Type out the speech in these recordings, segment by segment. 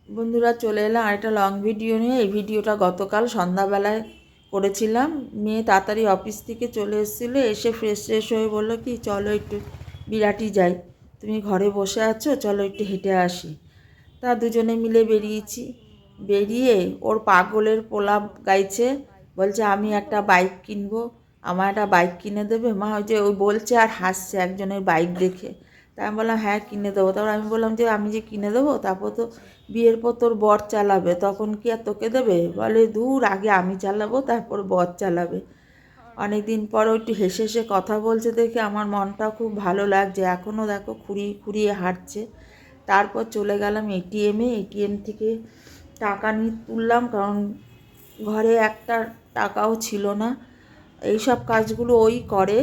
বন্ধুরা, চলে এলাম আরেকটা লং ভিডিও নিয়ে। এই ভিডিওটা গতকাল সন্ধ্যাবেলায় করেছিলাম। মেয়ে তাড়াতাড়ি অফিস থেকে চলে এসেছিলো, এসে ফ্রেশ হয়ে বললো কি চলো একটু বিরাটি যাই, তুমি ঘরে বসে আছো, চলো একটু হেঁটে আসি। তা দুজনে মিলে বেরিয়েছি। বেরিয়ে ওর পাগলের পোলাপ গাইছে, বলছে আমি একটা বাইক কিনবো, আমার একটা বাইক কিনে দেবে মা। ওই যে ওই বলছে আর হাসছে একজনের বাইক দেখে। তা আমি বললাম হ্যাঁ কিনে দেবো। তারপর আমি বললাম যে আমি যে কিনে দেবো, তারপর তো বিয়ের পর তোর বর চালাবে, তখন কি আর তোকে দেবে? বলে দূর, আগে আমি চালাবো তারপর বর চালাবে। অনেক দিন পর একটু হেসে হেসে কথা বলছে দেখে আমার মনটা খুব ভালো লাগছে। এখনও দেখো খুঁড়িয়ে খুঁড়িয়ে হাঁটছে। তারপর চলে গেলাম এটিএম থেকে টাকা নিয়ে তুললাম, কারণ ঘরে একটা টাকাও ছিল না। এই সব কাজগুলো ওই করে,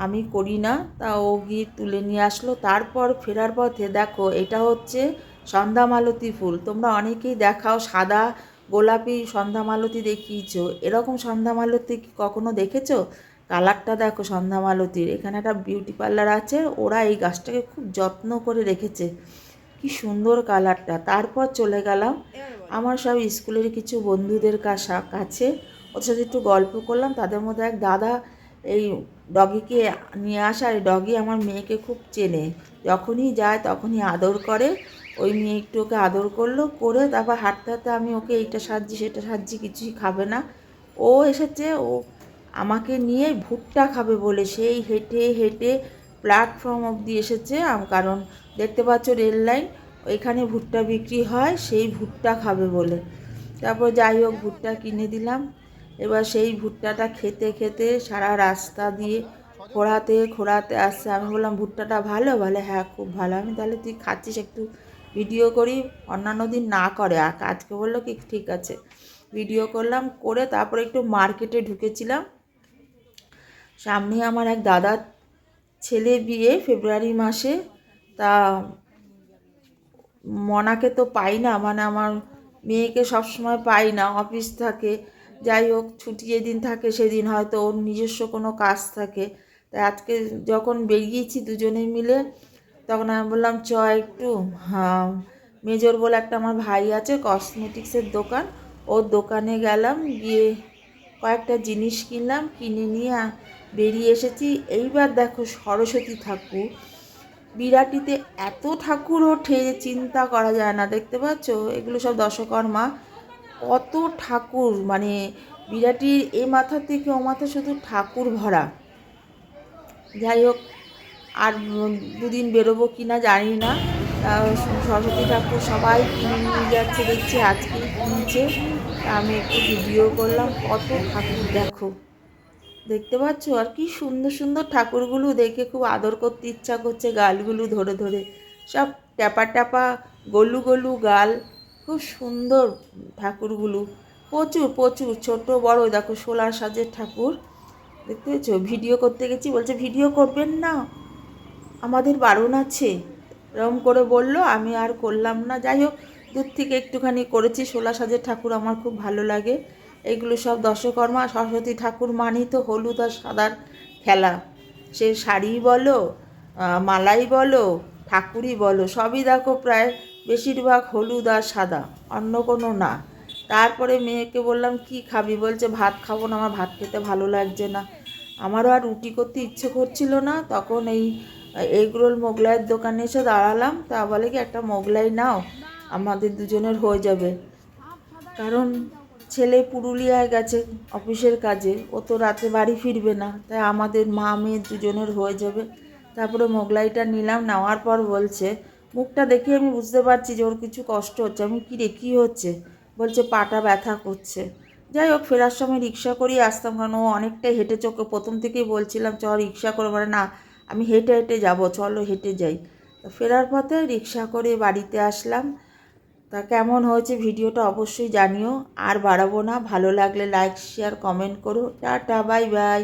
আমি করি না। তা ও গিয়ে তুলে নিয়ে আসলো। তারপর ফেরার পথে দেখো, এটা হচ্ছে সন্ধ্যামালতী ফুল। তোমরা অনেকেই দেখাও সাদা গোলাপি সন্ধ্যামালতী দেখিয়েছো, এরকম সন্ধ্যামালতী কি কখনো দেখেছো? কালারটা দেখো সন্ধ্যামালতীর। এখানে একটা বিউটি পার্লার আছে, ওরা এই গাছটাকে খুব যত্ন করে রেখেছে, কি সুন্দর কালারটা। তারপর চলে গেলাম আমার সব স্কুলের কিছু বন্ধুদের কাছে, ওদের সাথে একটু গল্প করলাম। তাদের মধ্যে এক দাদা এই ডগিকে নিয়ে আসা, আর ডগি আমার মেয়েকে খুব চেনে, যখনই যায় তখনই আদর করে। ওই মেয়ে একটু ওকে আদর করলো, করে তারপর হাঁটতে হাঁটতে আমি ওকে এইটা সাজছি সেটা সাজছি, কিছুই খাবে না। ও এসেছে, ও আমাকে নিয়ে ভুট্টা খাবে বলে সেই হেঁটে হেঁটে প্ল্যাটফর্ম অবধি এসেছে। কারণ দেখতে পাচ্ছ রেল লাইন, ওইখানে ভুট্টা বিক্রি হয়, সেই ভুট্টা খাবে বলে। তারপর যাই হোক ভুট্টা কিনে দিলাম। এবার সেই ভুট্টাটা খেতে খেতে সারা রাস্তা দিয়ে খোঁড়াতে আসছে। আমি বললাম ভুট্টাটা ভালো? বলে হ্যাঁ খুব ভালো। আমি তাহলে তুই খাচ্ছিস, একটু ভিডিও করি। অন্যান্য দিন না করে, আজকে বললো কি ঠিক আছে। ভিডিও করলাম, করে তারপরে একটু মার্কেটে ঢুকেছিলাম। সামনে আমার এক দাদার ছেলে বিয়ে ফেব্রুয়ারি মাসে। তা মনাকে তো পাই না, মানে আমার মেয়েকে সবসময় পাই না, অফিস থাকে। যাই হোক ছুটি যেদিন থাকে সেদিন হয়তো ওর নিজস্ব কোনো কাজ থাকে। তাই আজকে যখন বেরিয়েছি দুজনে মিলে, তখন আমি বললাম চ একটু, হ্যাঁ, মেজর বলে একটা আমার ভাই আছে কসমেটিক্সের দোকান, ওর দোকানে গেলাম, গিয়ে কয়েকটা জিনিস কিনলাম, কিনে নিয়ে বেরিয়ে এসেছি। এইবার দেখো সরস্বতী ঠাকুর, বিরাটিতে এত ঠাকুর ওঠে যে চিন্তা করা যায় না। দেখতে পাচ্ছ এগুলো সব দশকর্মা, কত ঠাকুর, মানে বিরাটির এ মাথা থেকে ও মাথা শুধু ঠাকুর ভরা। যাই হোক আর দুদিন বেরোবো কি না জানি না। সরস্বতী ঠাকুর সবাই কিনে নিয়ে যাচ্ছে দেখছি, আজকেই কিনছে। তা আমি একটু ভিডিও করলাম, কত ঠাকুর দেখো, দেখতে পাচ্ছ? আর কি সুন্দর সুন্দর ঠাকুরগুলো দেখে খুব আদর করতে ইচ্ছা করছে, গালগুলো ধরে ধরে। সব ট্যাপা ট্যাপা গলু গলু গাল, খুব সুন্দর ঠাকুরগুলো। প্রচুর প্রচুর ছোট বড়, দেখো সোলার সাজের ঠাকুর। দেখতে পেয়েছো? ভিডিও করতে গেছি, বলছে ভিডিও করবেন না, আমাদের বারণ আছে, এরকম করে বললো। আমি আর করলাম না। যাই হোক দূর থেকে একটুখানি করেছি। সোলা সাজের ঠাকুর আমার খুব ভালো লাগে। এগুলো সব দশকর্মা। সরস্বতী ঠাকুর মানেই তো হলুদ আর সাদার খেলা। সে শাড়ি বলো, মালাই বলো, ঠাকুরই বলো, সবই দেখো প্রায় বেশিরভাগ হলুদ আর সাদা, অন্য কোনো না। তারপরে মেয়েকে বললাম কি খাবি? বলছে ভাত খাবো না, আমার ভাত খেতে ভালো লাগছে না। আমারও আর রুটি করতে ইচ্ছে করছিল না। তখন এই এগরোল মোগলাইয়ের দোকানে এসে দাঁড়ালাম। তা বলে কি একটা মোগলাই নাও, আমাদের দুজনের হয়ে যাবে। কারণ ছেলে পুরুলিয়ায় গেছে অফিসের কাজে, ও তো রাতে বাড়ি ফিরবে না, তাই আমাদের মা মেয়ে দুজনের হয়ে যাবে। তারপরে মোগলাইটা নিলাম, নেওয়ার পর বলছে, মুখটা দেখে আমি বুঝতে পারছি যে ওর কিছু কষ্ট হচ্ছে। আমি কি রে কী হচ্ছে? বলছে পাটা ব্যথা করছে। যাই হোক ফেরার সময় রিক্সা করিয়ে আসতাম, কারণ ও অনেকটাই হেঁটে, চোখে প্রথম থেকেই বলছিলাম চ রিক্সা করে, মানে না আমি হেঁটে হেঁটে যাবো, চলো হেঁটে যাই। তো ফেরার পথে রিক্সা করে বাড়িতে আসলাম। তা কেমন হয়েছে ভিডিওটা অবশ্যই জানিও। আর বাড়াবো না, ভালো লাগলে লাইক শেয়ার কমেন্ট করো। Tata bye bye.